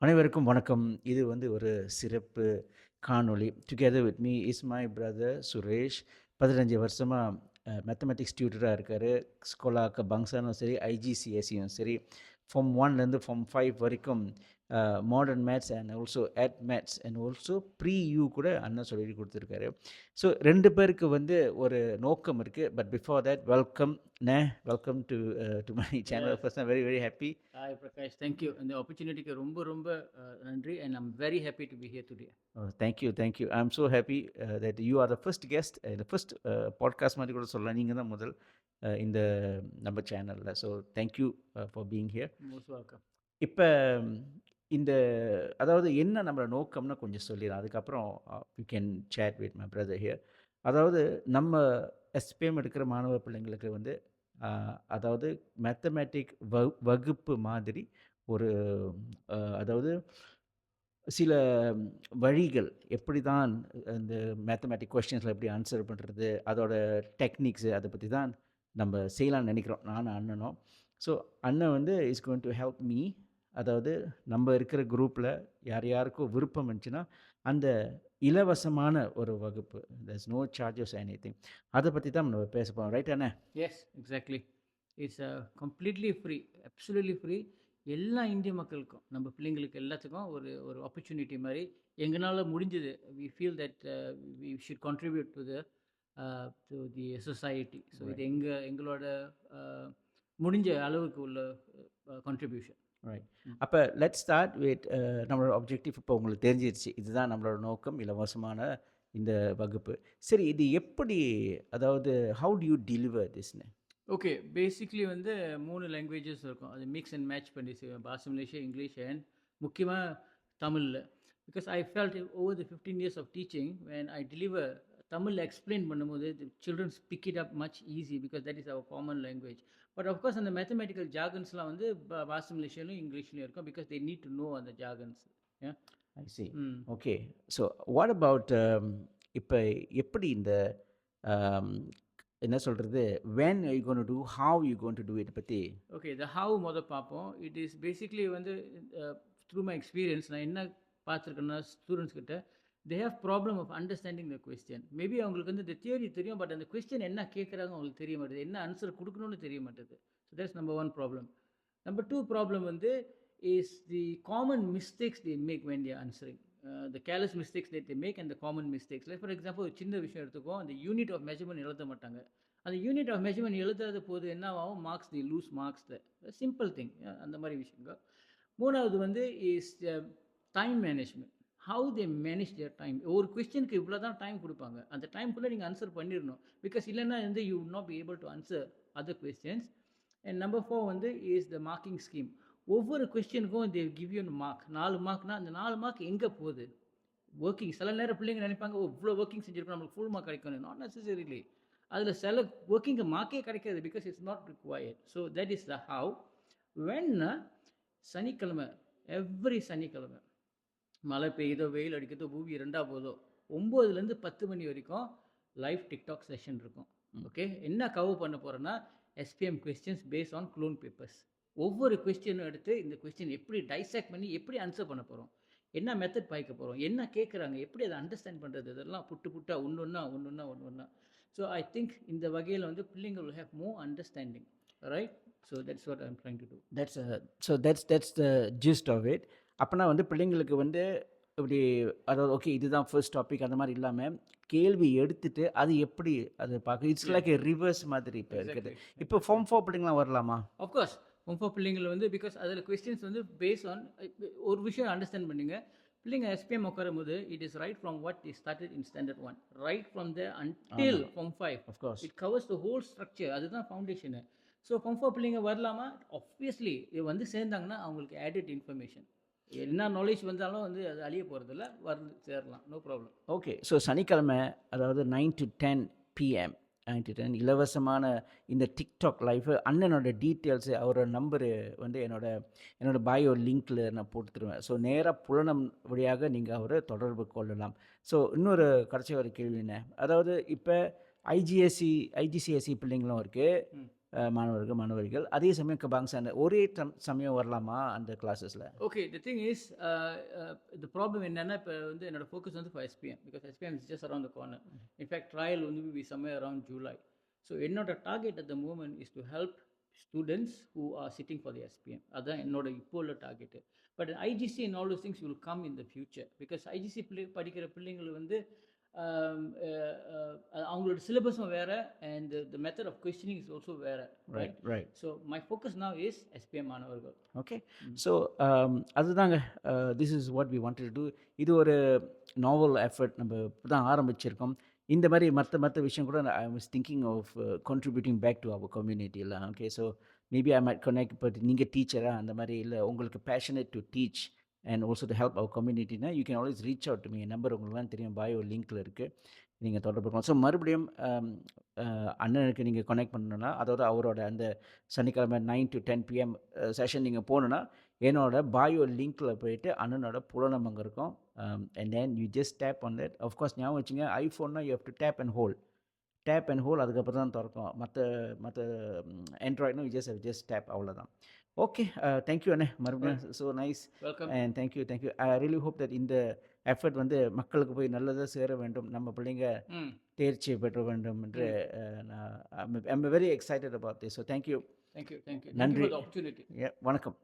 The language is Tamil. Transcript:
அனைவருக்கும் வணக்கம். இது ஒரு சிறப்பு காணொளி. Together with me is my brother Suresh. 15 வருஷமா மேத்தமேட்டிக்ஸ் டியூட்டரா இருக்காரு. ஸ்கோலாக்க பங்சானும் சரி, ஐஜிசிஎஸ்சியும் சரி, ஃபார்ம் 1லேருந்து ஃபார்ம் 5 வரைக்கும் modern maths and also maths and also pre U கூட அண்ணன் சொல்லி கொடுத்துருக்காரு. ஸோ 2 பேருக்கு ஒரு நோக்கம் இருக்குது. But before that welcome to my channel. Yes. First I'm very very happy. Hi Prakash, thank you. And the opportunity ke ரொம்ப ரொம்ப நன்றி and I'm very happy to be here today. Oh, thank you, thank you. I'm so happy that you are the first guest, the first podcast மாதிரி கூட சொல்லலாம். நீங்க தான் முதல் இந்த நம்ம சேனல்ல. So thank you for being here. Most welcome. இப்போ இந்த அதாவது என்ன நம்மளோட நோக்கம்னு கொஞ்சம் சொல்லிடுறேன். அதுக்கப்புறம் you can chat with my brother here. அதாவது நம்ம எஸ்பிஎம் எடுக்கிற மாணவ பிள்ளைங்களுக்கு அதாவது மேத்தமேட்டிக் வகுப்பு மாதிரி ஒரு அதாவது சில வழிகள் எப்படி தான் இந்த மேத்தமேட்டிக் கொஸ்டின்ஸில் எப்படி ஆன்சர் பண்ணுறது, அதோட டெக்னிக்ஸு அதை பற்றி தான் நம்ம செய்யலாம்னு நினைக்கிறோம், நானும் அண்ணனும். ஸோ அண்ணன் is going to help me. அதாவது நம்ம இருக்கிற குரூப்பில் யாருக்கும் விருப்பம் இருந்துச்சுன்னா அந்த இலவசமான ஒரு வகுப்பு, there's no charges anything, அதை பற்றி தான் நம்ம பேச போகிறோம். ரைட் அண்ணே? Yes, exactly. It's completely free, absolutely free. எல்லா இந்திய மக்களுக்கும் நம்ம பிள்ளைங்களுக்கு எல்லாத்துக்கும் ஒரு ஒரு ஆப்பர்ச்சுனிட்டி மாதிரி எங்களால் முடிஞ்சது. We feel that we should contribute to the society. So இது எங்களோட முடிஞ்ச அளவுக்கு உள்ள கான்ட்ரிபியூஷன். ரைட். அப்போ லெட்ஸ் ஸ்டார்ட் வித் நம்மளோட ஆப்ஜெக்டிவ். இப்போ உங்களுக்கு தெரிஞ்சிருச்சு, இதுதான் நம்மளோட நோக்கம், இலவசமான இந்த வகுப்பு. சரி, இது எப்படி, அதாவது ஹவு டு யூ டெலிவர் திஸ்னு? ஓகே, பேசிக்லி 3 லாங்குவேஜஸ் இருக்கும். அது மிக்ஸ் அண்ட் மேட்ச் பண்ணி செய்வேன். பாஷை மலேசியா, இங்கிலீஷ் அண்ட் முக்கியமாக தமிழில். Because I felt over the 15 years of teaching when I deliver தமிழில் எக்ஸ்பிளைன் பண்ணும்போது childrens pick it up much easy because that is our common language. But of course அந்த மேத்தமெட்டிக்கல் ஜாகன்ஸ்லாம் பாஷை மலேசியாலும் இங்கிலீஷ்லையும் இருக்கும் because they need to know அந்த jargons. I see. Okay. So what about இப்போ எப்படி இந்த என்ன சொல்கிறது, when are you going to do, how you going to do it பற்றி? ஓகே, இந்த ஹவ் பார்ப்போம். It is basically through my experience நான் என்ன பார்த்துருக்கேன்னா, ஸ்டூடெண்ட்ஸ் கிட்ட they have problem of understanding the question. Maybe அவங்களுக்கு இந்த தியரி தெரியும், பட் அந்த கொஸ்டின் என்ன கேட்குறாங்க அவங்களுக்கு தெரிய மாட்டேது, என்ன ஆன்சர் கொடுக்கணும்னு தெரிய மாட்டேது. So that's number 1 problem. Number 2 problem is the common mistakes they make when they answering. The careless mistakes that they make and the common mistakes. Like for example, ஒரு சின்ன விஷயம் எடுத்துக்கோ, அந்த யூனிட் ஆஃப் மெஷர்மெண்ட் எழுத மாட்டாங்க. அந்த யூனிட் ஆஃப் மெஷர்மெண்ட் எழுதாத போது என்ன ஆகும், மார்க்ஸ் தி லூஸ் மார்க்ஸ். Simple thing. அந்த மாதிரி விஷயங்கள். மூணாவது is time management. How they manage their time. ஒரு கொஸ்டினுக்கு இவ்வளோ தான் டைம் கொடுப்பாங்க, அந்த டைம்குள்ளே நீங்கள் ஆன்சர் பண்ணிடணும். பிகாஸ் இல்லைன்னா you will not be able to answer other questions. And number 4 is the marking scheme. ஒவ்வொரு கொஸ்டினுக்கும் தே கிவ் யூ மார்க். 4 மார்க்னா அந்த 4 மார்க் எங்கே போகுது? ஒர்க்கிங். சில நேரம் பிள்ளைங்க நினைப்பாங்க, இவ்வளோ ஒர்க்கிங் செஞ்சுருக்கோம் நம்மளுக்கு ஃபுல் மார்க் கிடைக்கணும். Not necessarily. அதில் சில ஒர்க்கிங்கு மார்க்கே கிடைக்காது because it's not required. So that is the how. When சனிக்கிழமை, எவ்ரி சனிக்கிழமை மழை பெய்யுதோ வெயில் அடிக்கிறதோ பூமி 2 போதோ 9லேருந்து 10 மணி வரைக்கும் லைவ் டிக்டாக் செஷன் இருக்கும். ஓகே, என்ன கவர் பண்ண போகிறேன்னா SPM questions based on clone papers. ஒவ்வொரு கொஸ்டினும் எடுத்து இந்த கொஸ்டின் எப்படி டைசெக்ட் பண்ணி எப்படி ஆன்சர் பண்ண போகிறோம், என்ன மெத்தட் பாய்க்க போகிறோம், என்ன கேட்குறாங்க, எப்படி அதை அண்டர்ஸ்டாண்ட் பண்ணுறது, இதெல்லாம் புட்டா ஒன்று. ஸோ ஐ திங்க் இந்த வகையில் பிள்ளைங்க will have more understanding, right? So that's what I'm trying to do. that's the gist of it. அப்போனா பிள்ளைங்களுக்கு இப்படி, அதாவது ஓகே இதுதான் ஃபர்ஸ்ட் டாபிக் அந்த மாதிரி இல்லாமல் கேள்வி எடுத்துட்டு அது எப்படி அது பார்க்க, இட்ஸ் லைக் ரிவர்ஸ் மாதிரி இப்போ இருக்குது. இப்போ ஃபார்ம் 4 பிள்ளைங்களாம் வரலாமா? ஆஃப்கோர்ஸ் ஃபார்ம் 4 பிள்ளைங்கள் பிகாஸ் அதில் கொஸ்டின்ஸ் பேஸ் ஆன் ஒரு விஷயம் அண்டர்ஸ்டாண்ட் பண்ணுங்க. பிள்ளைங்க எஸ்பிஎம் உட்காரும் போது it is right from what is started in standard 1 right from there until form 5. Of course it covers the whole structure. அதுதான் ஃபவுண்டேஷனு. ஸோ ஃபார்ம் 4 பிள்ளைங்க வரலாமா? ஆப்வியஸ்லி இது சேர்ந்தாங்கன்னா அவங்களுக்கு ஆடட் இன்ஃபர்மேஷன், என்ன நாலேஜ் வந்தாலும் அது அழிய போகிறதில்ல, சேரலாம், நோ ப்ராப்ளம். ஓகே. ஸோ சனிக்கிழமை அதாவது 9 to 10 PM, 9 to 10 இலவசமான இந்த டிக்டாக் லைஃப். அண்ணனோட டீட்டெயில்ஸு, அவரோட நம்பரு என்னோட பயோ லிங்க்கில் நான் போட்டு தருவேன். ஸோ நேராக புலனம் வழியாக நீங்கள் அவரை தொடர்பு கொள்ளலாம். ஸோ இன்னொரு கடைசி ஒரு கேள்வி என்ன, அதாவது இப்போ ஐஜிசிஎஸ்சி பிள்ளைங்களும் இருக்குது, மாணவர்கள். அதே சமயம் கபாங்சான ஒரே சமயம் வரலாமா அந்த கிளாஸஸ்ல? Okay. The thing is the problem என்னன்னா, இப்ப வந்து என்னோட ஃபோக்கஸ் வந்து for SPM. Because SPM is just around the corner. In fact trial வந்து will be somewhere around July. So என்னோட target at the moment is to help students who are sitting for the SPM. அதான் என்னோட இப்போ உள்ள target. But IGC and all those things will come in the future. Because IGC படிக்கிற பிள்ளைங்கள் வந்து அவங்களோட சிலபஸும் வேற and the method of questioning is also வேற. Right, right. So my focus now is SPM மாணவர்கள். ஓகே. ஸோ அதுதாங்க this is what we wanted to do. இது ஒரு நாவல் எஃபர்ட். நம்ம இப்போ தான் ஆரம்பிச்சிருக்கோம். இந்த மாதிரி மற்ற விஷயம் கூட I was thinking of contributing back to our கம்யூனிட்டிலாம். Okay. So maybe I might connect. But நீங்கள் டீச்சரா அந்த மாதிரி இல்லை உங்களுக்கு passionate to teach and also to help our கம்யூனிட்டினா you can always reach out to me. என் நம்பர் உங்களுக்குலாம் தெரியும், பயோ லிங்க்கில் இருக்குது, நீங்கள் தொடர்பு கொள்ளலாம். ஸோ மறுபடியும் அண்ணனுக்கு நீங்கள் கனெக்ட் பண்ணணுன்னா, அதாவது அவரோட அந்த சனிக்கிழமை 9 to 10 PM செஷன் நீங்கள் போகணுன்னா, என்னோட பயோ லிங்க்கில் போயிட்டு அண்ணனோட புலனம் அங்கே இருக்கும். And then you just tap on that. Of course ஞாபகம் வச்சுங்க, ஐஃபோன்னா you have to tap and hold. Tap and hold அதுக்கப்புறம் தான் திறக்கும். மற்ற ஆண்ட்ராய்ட்னா யூ ஜஸ்ட் டேப், அவ்வளோதான். ஓகே. தேங்க்யூ அண்ணே மறுபடியும். So nice welcome. And thank you. I really hope that இந்த எஃபர்ட் வந்து மக்களுக்கு போய் நல்லதாக சேர வேண்டும், நம்ம பிள்ளைங்க தேர்ச்சி பெற்ற வேண்டும் என்று நான் I'm very excited about this. So thank you. Thank you. நன்றி. ஆப்பர்ச்சுனிட்டி. வணக்கம்.